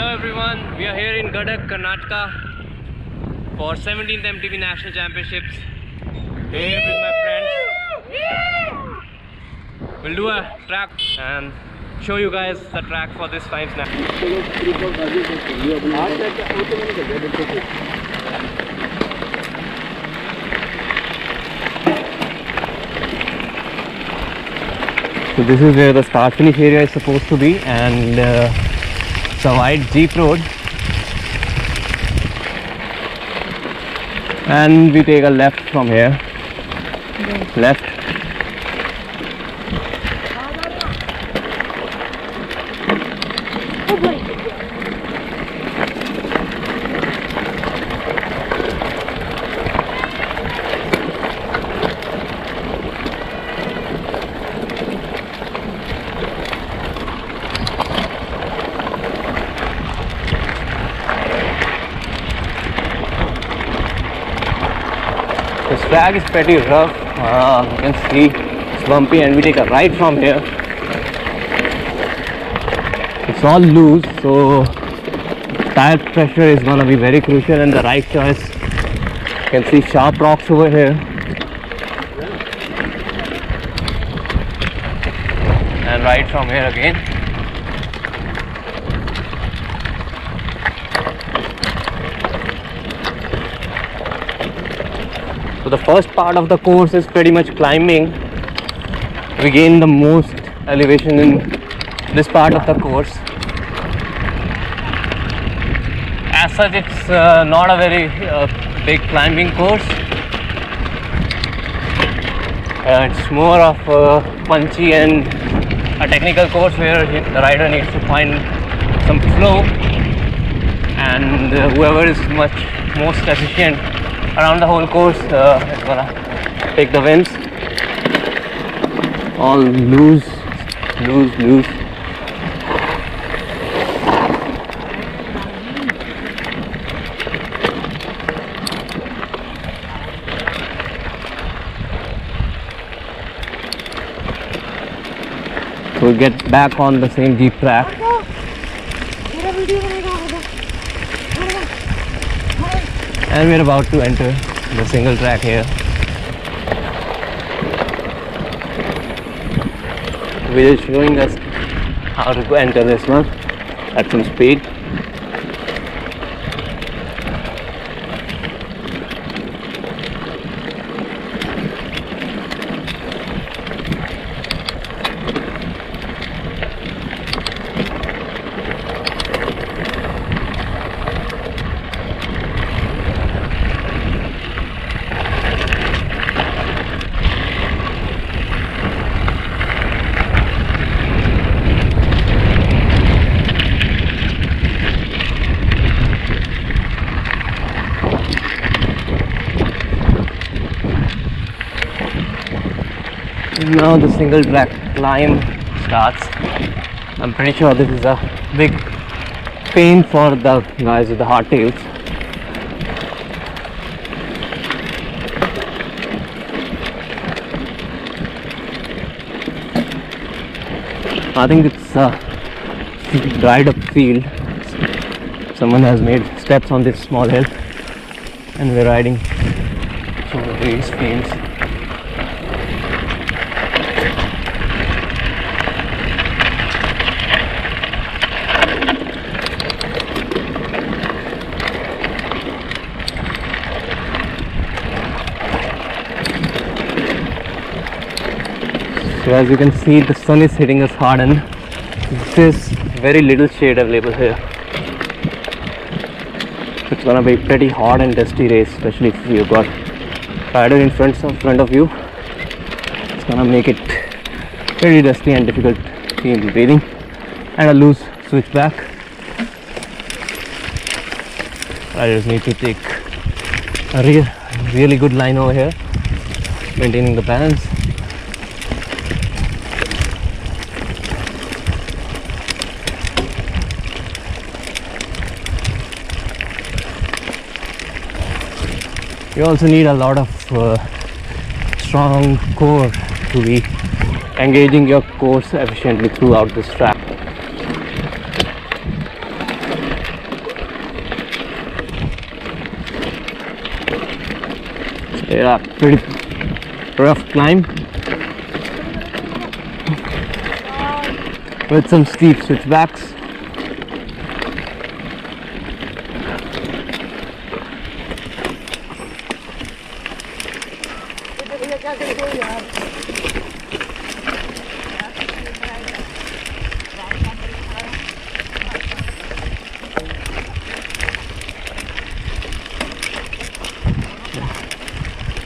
Hello everyone, we are here in Gadag Karnataka for 17th MTB National Championships. Here with my friends. We'll do a track and show you guys the track for this 5 snap. So this is where the start finish area is supposed to be, and it's a wide jeep road, and we take a left from here. Left. This track is pretty rough. You can see it's bumpy, and we take a right from here. It's all loose, so tire pressure is gonna be very crucial, and the right choice. You can see sharp rocks over here, and right from here again. So the first part of the course is pretty much climbing. We gain the most elevation in this part of the course. As such, it's not a very big climbing course. It's more of a punchy and a technical course where the rider needs to find some flow, and whoever is most efficient around the whole course is gonna take the wins. All loose. So we get back on the same jeep track. And we're about to enter the single track here. We're showing us how to enter this one at some speed. Now the single track climb starts. I'm pretty sure this is a big pain for the guys with the hardtails. I think it's a dried up field. Someone has made steps on this small hill, and we're riding through these fields. So as you can see, the sun is hitting us hard, and there's very little shade available here. It's gonna be pretty hot and dusty race, especially if you've got rider in front of you. It's gonna make it pretty dusty and difficult in breathing, and a loose switchback. Riders need to take a really good line over here, maintaining the balance. You also need a lot of strong core to be engaging your course efficiently throughout this track. Yeah, pretty rough climb with some steep switchbacks.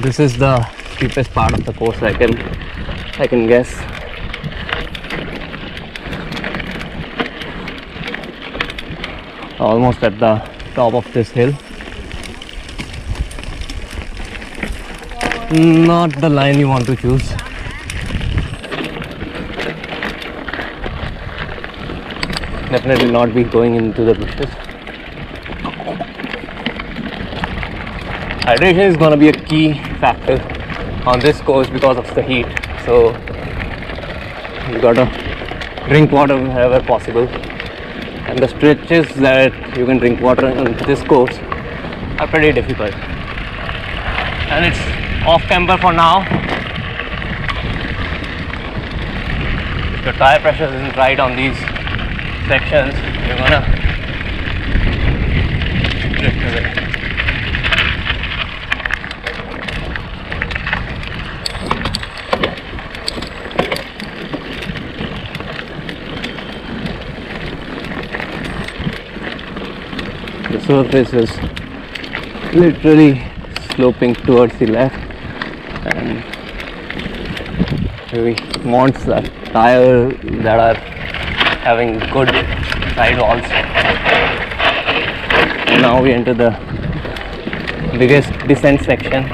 This is the steepest part of the course, I can guess. Almost at the top of this hill. Not the line you want to choose. Definitely not be going into the bushes. Hydration is going to be a key factor on this course because of the heat. So you gotta drink water wherever possible. And the stretches that you can drink water on this course are pretty difficult. And it's off camber for now. If your tire pressure isn't right on these sections, you're gonna drift away. The surface is literally sloping towards the left, and we want the tire that are having good sidewalls. And now we enter the biggest descent section.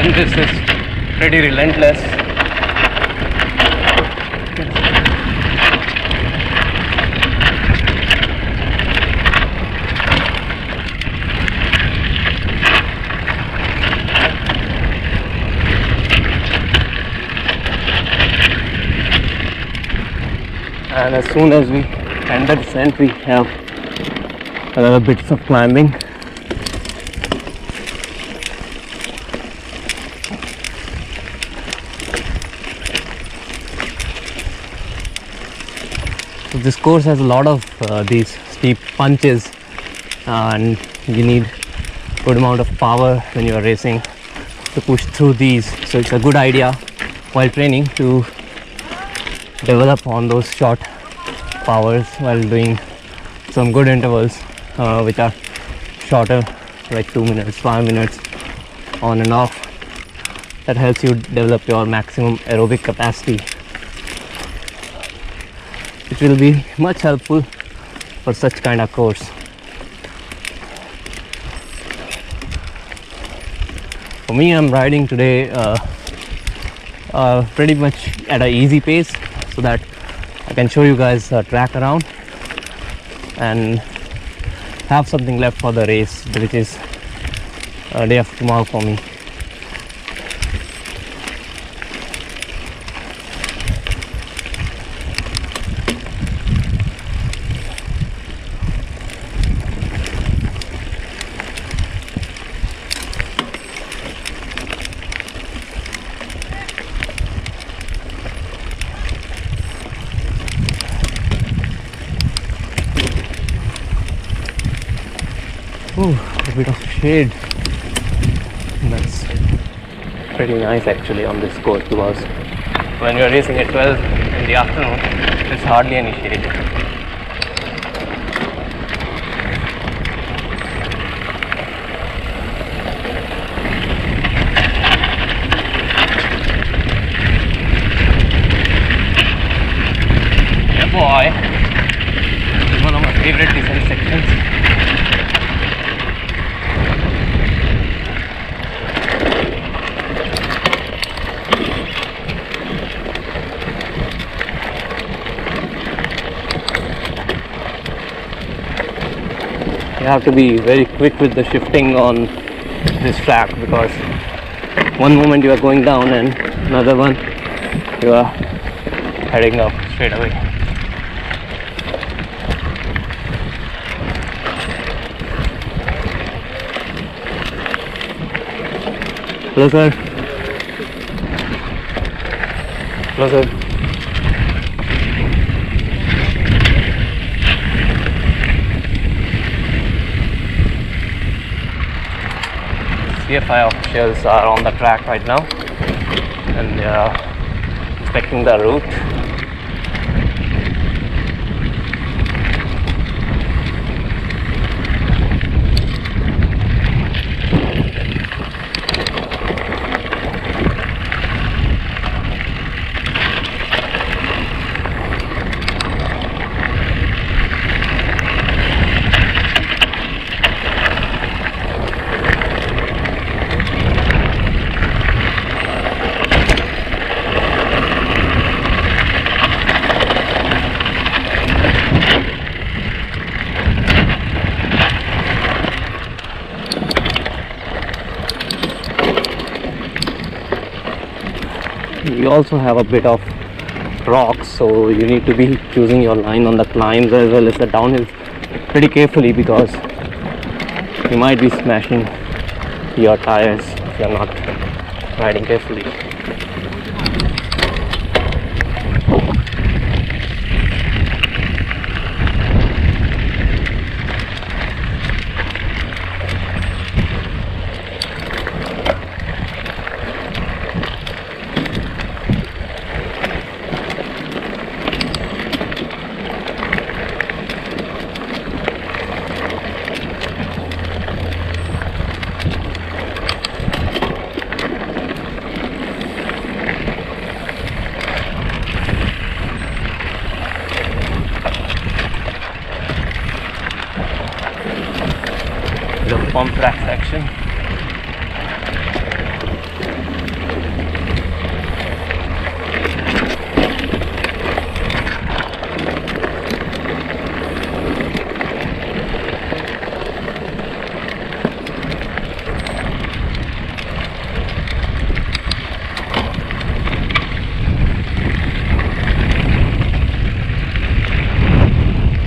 And this is pretty relentless. And as soon as we enter descent, we have another bits of climbing. So this course has a lot of these steep punches, and you need good amount of power when you are racing to push through these. So it's a good idea while training to develop on those short powers while doing some good intervals which are shorter, like 2 minutes, 5 minutes on and off. That helps you develop your maximum aerobic capacity. It will be much helpful for such kind of course. For me, I'm riding today pretty much at an easy pace so that I can show you guys a track around and have something left for the race, which is day after tomorrow for me. Ooh, a bit of shade. That's pretty nice actually on this course, because when you're racing at 12 in the afternoon, there's hardly any shade. Yeah boy, this is one of my favorite descent sections. have to be very quick with the shifting on this track, because one moment you are going down and another one you are heading up straight away. Hello sir. Hello sir. CFI officials are on the track right now and they are inspecting the route. You also have a bit of rocks, so you need to be choosing your line on the climbs as well as the downhills pretty carefully, because you might be smashing your tires if you're not riding carefully. The pump track section.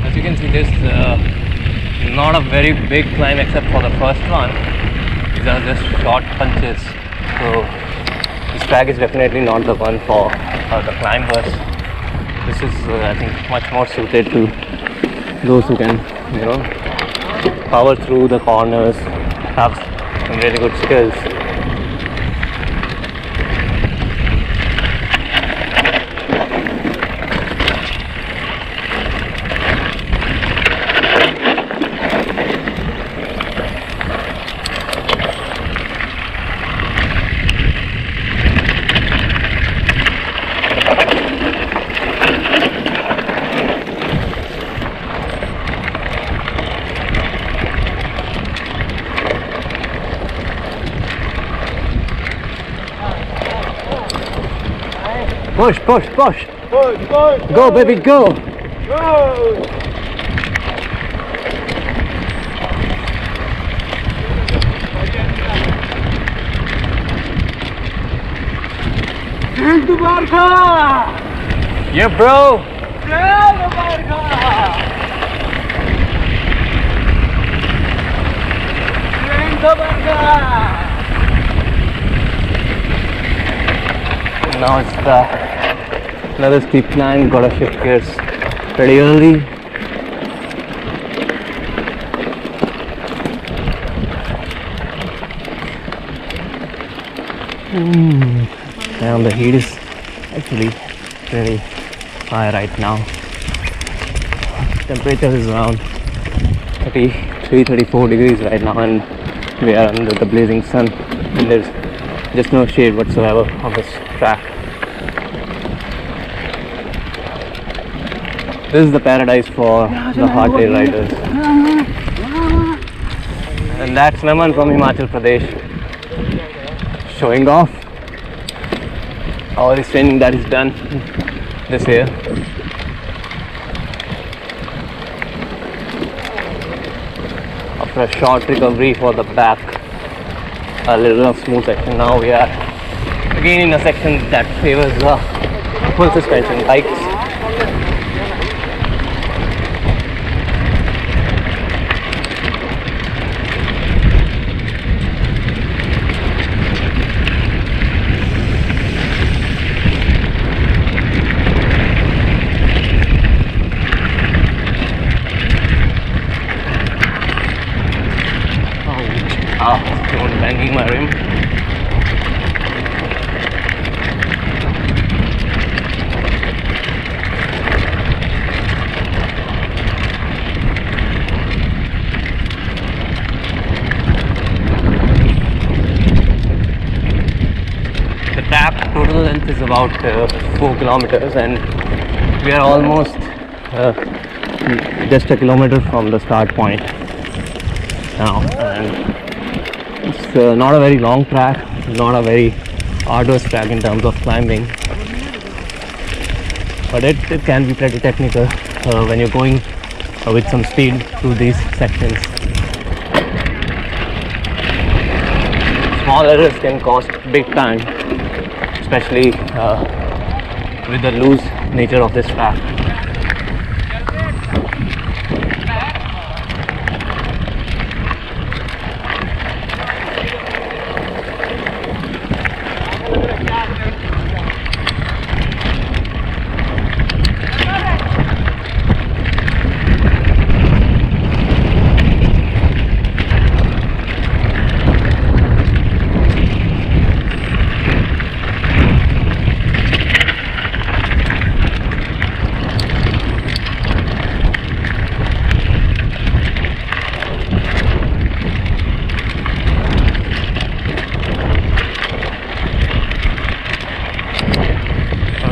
As you can see, this not a very big climb except for the first one. These are just short punches, so this track is definitely not the one for the climbers. This is I think much more suited to those who can, you know, power through the corners, have some really good skills. Push, push, push! Push, push! Go, baby, go! Go! Yeah, bro! Now it's another steep climb, gotta shift gears pretty early. And the heat is actually pretty high right now. Temperature is around 33-34 degrees right now, and we are under the blazing sun, and there's just no shade whatsoever on this track. This is the paradise for the hardtail riders. And that's Naman from Himachal Pradesh showing off all his training that he's done this year. after a short recovery for the back, a little smooth section. Now we are again in a section that favors the full suspension bikes. Don't banging my rim. The tap total length is about 4 kilometers, and we are almost just a kilometer from the start point now. And it's not a very long track, not a very arduous track in terms of climbing, but it can be pretty technical when you're going with some speed through these sections. Small errors can cost big time, especially with the loose nature of this track.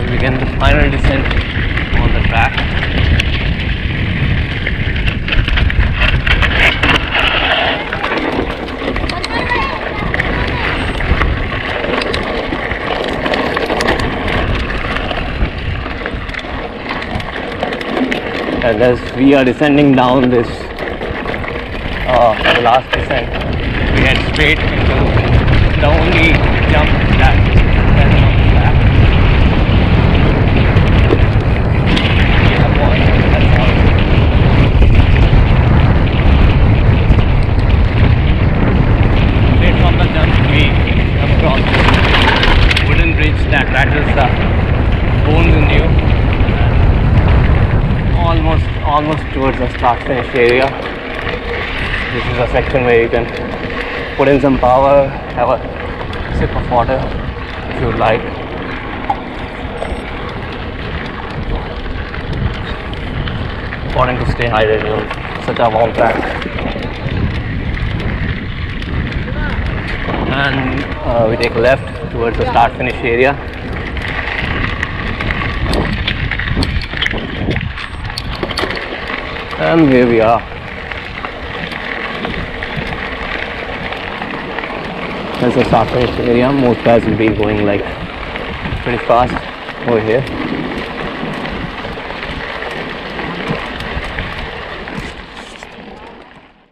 Begin the final descent on the track. And as we are descending down this the last descent, we head straight into the only jump that is present on the track. Straight from the jump, we come across this wooden bridge that rattles the bones in you. Almost towards the start finish area. This is a section where you can put in some power, have a sip of water if you like. Important to stay hydrated on such a long track. And we take a left towards the start finish area. And here we are. That's the start finish area. Most guys will be going like pretty fast over here.